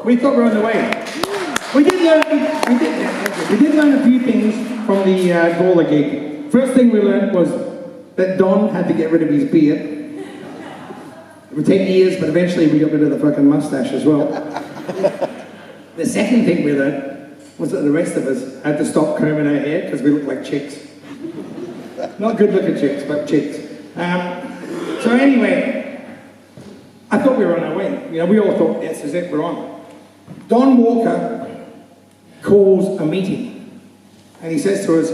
We thought we were on the way. We did learn a few things from the Gawler gig. First thing we learned was that Don had to get rid of his beard. It would take years, but eventually we got rid of the fucking mustache as well. The second thing we learned was that the rest of us had to stop combing our hair because we looked like chicks. Not good-looking chicks, but chicks. So anyway, I thought we were on our way. You know, we all thought, yes, this is it, we're on. Don Walker calls a meeting, and he says to us,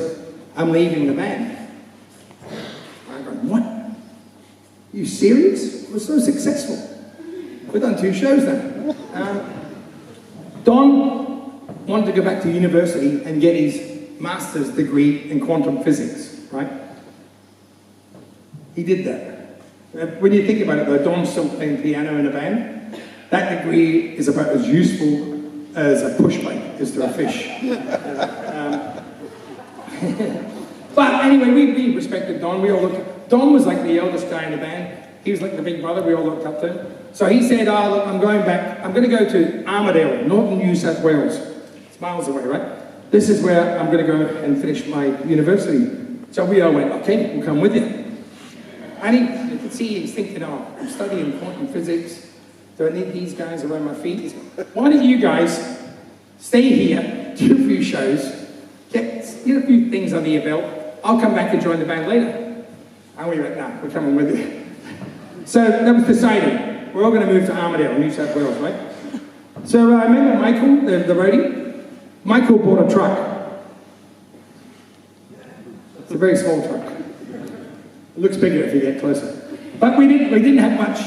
I'm leaving the band. I'm going, what? Are you serious? We're so successful. We've done 2 shows now. Don wanted to go back to university and get his master's degree in quantum physics, right? He did that. When you think about it though, Don's still playing piano in a band. That degree is about as useful as a push bike is to a fish. But anyway, we respected Don. We all looked. Don was like the eldest guy in the band. He was like the big brother. We all looked up to him. So he said, "Oh, look, I'm going back. I'm going to go to Armidale, northern New South Wales. It's miles away, right? This is where I'm going to go and finish my university." So we all went, "Okay, we'll come with you." And you could see he's thinking, "Oh, I'm studying quantum physics. Do I need these guys around my feet? He's going, why don't you guys stay here, do a few shows, get a few things under your belt. I'll come back and join the band later." And we went, "No, we're coming with you." So that was decided. We're all going to move to Armidale, New South Wales, right? So I remember Michael, the roadie. Michael bought a truck. It's a very small truck. It looks bigger if you get closer. But we didn't have much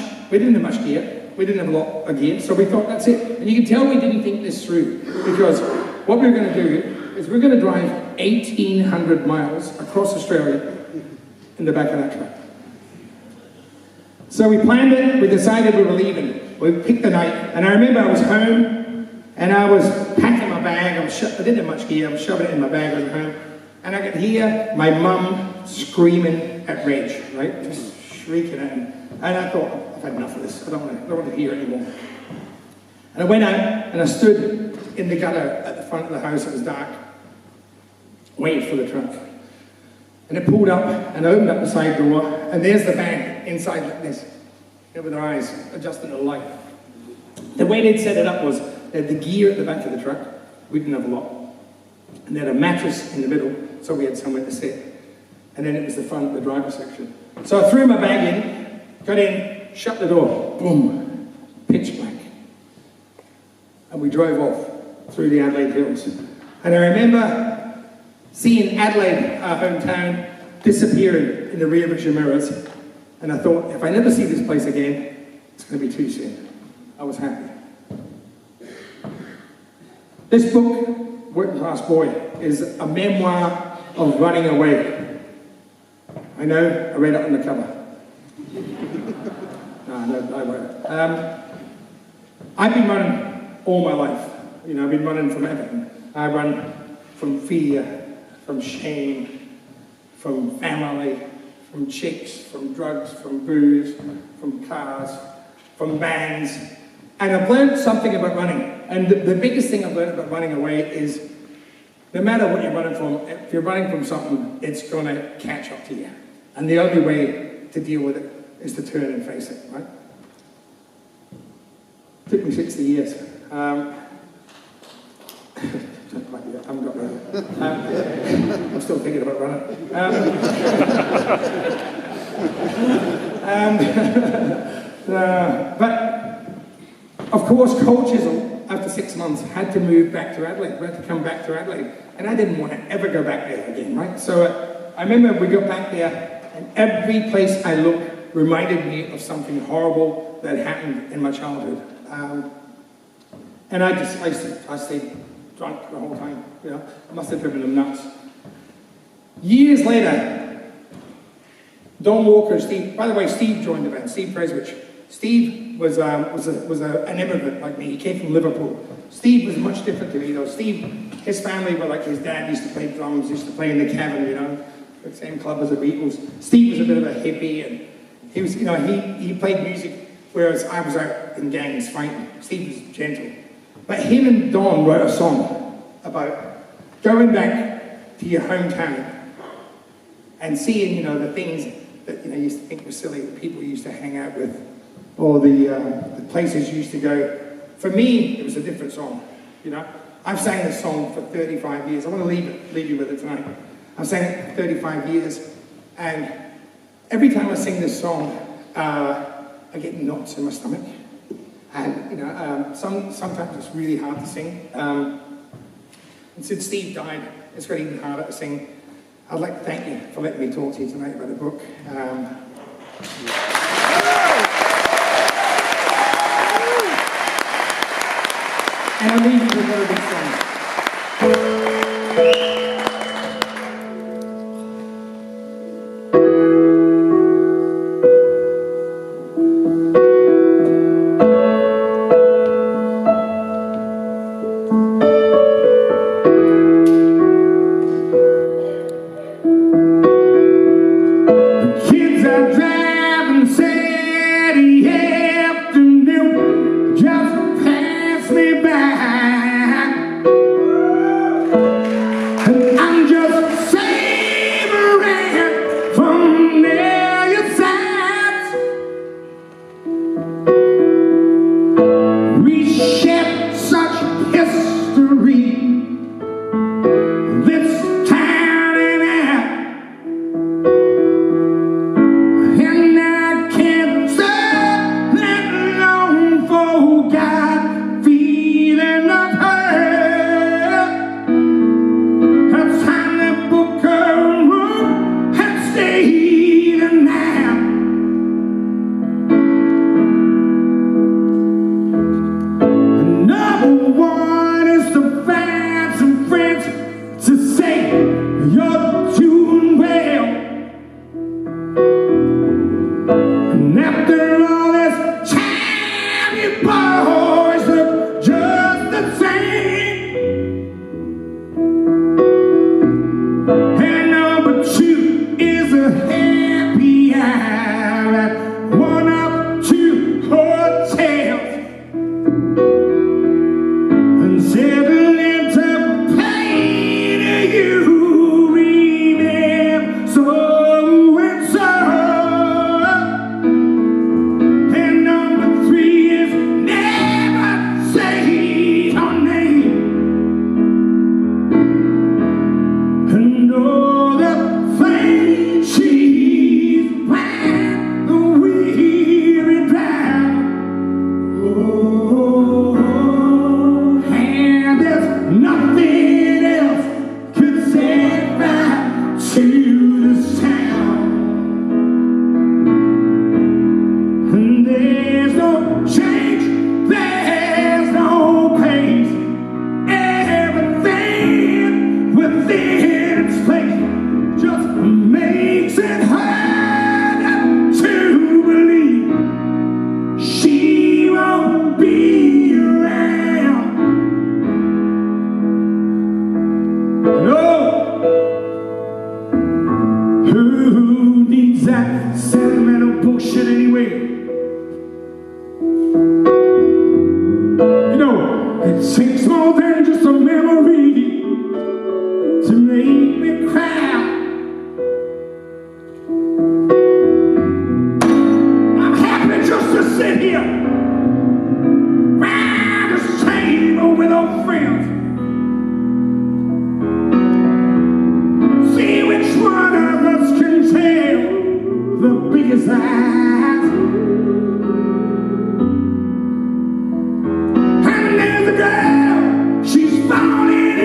gear. We didn't have a lot of gear, so we thought that's it. And you can tell we didn't think this through, because what we were going to do is we're going to drive 1,800 miles across Australia in the back of that truck. So we planned it, we decided we were leaving. We picked the night, and I remember I was home, and I was packing my bag. I didn't have much gear, I was shoving it in my bag when I was home. And I could hear my mum screaming at Reg, right? Just shrieking at him. And I thought, I've had enough of this. I don't want to hear it anymore. And I went out and I stood in the gutter at the front of the house. It was dark, waited for the truck. And it pulled up and opened up the side door, and there's the band inside like this, with their eyes adjusting to the light. The way they'd set it up was they had the gear at the back of the truck. We didn't have a lot. And they had a mattress in the middle, so we had somewhere to sit. And then it was the front, the driver's section. So I threw my bag in, got in, shut the door, boom, pitch black. And we drove off through the Adelaide Hills. And I remember seeing Adelaide, our hometown, disappearing in the rear vision mirrors. And I thought, if I never see this place again, it's going to be too soon. I was happy. This book, Working Class Boy, is a memoir of running away. I know, I read it on the cover. No, I won't. I've been running all my life. You know, I've been running from everything. I run from fear, from shame, from family, from chicks, from drugs, from booze, from cars, from bands. And I've learned something about running. And the biggest thing I've learned about running away is no matter what you're running from, if you're running from something, it's going to catch up to you. And the only way to deal with it is to turn and face it, right? It took me 60 years. I haven't got running. I'm still thinking about running. But, of course, Coach Chisel, after 6 months, had to move back to Adelaide. We had to come back to Adelaide. And I didn't want to ever go back there again, right? So I remember we got back there, and every place I looked reminded me of something horrible that happened in my childhood. And I stayed drunk the whole time, you know. I must have driven them nuts. Years later, Don Walker, Steve, by the way, Steve joined the band, Steve Preswich. Steve was an immigrant like me. He came from Liverpool. Steve was much different to me, though. Steve, his family were like his dad used to play drums, used to play in the cabin, you know, the same club as the Beatles. Steve was a bit of a hippie, and he was, you know, he played music, whereas I was out in gangs fighting. Steve was gentle. But him and Don wrote a song about going back to your hometown and seeing, you know, the things that, you know, you used to think were silly, the people you used to hang out with, or the places you used to go. For me, it was a different song, you know. I've sang this song for 35 years. I want to leave you with it tonight. I've sang it for 35 years, and every time I sing this song, I get knots in my stomach. And, you know, sometimes it's really hard to sing. And since Steve died, it's got even harder to sing. I'd like to thank you for letting me talk to you tonight about the book. And I'll leave you with a very big song. And there's a girl, she's falling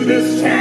this town.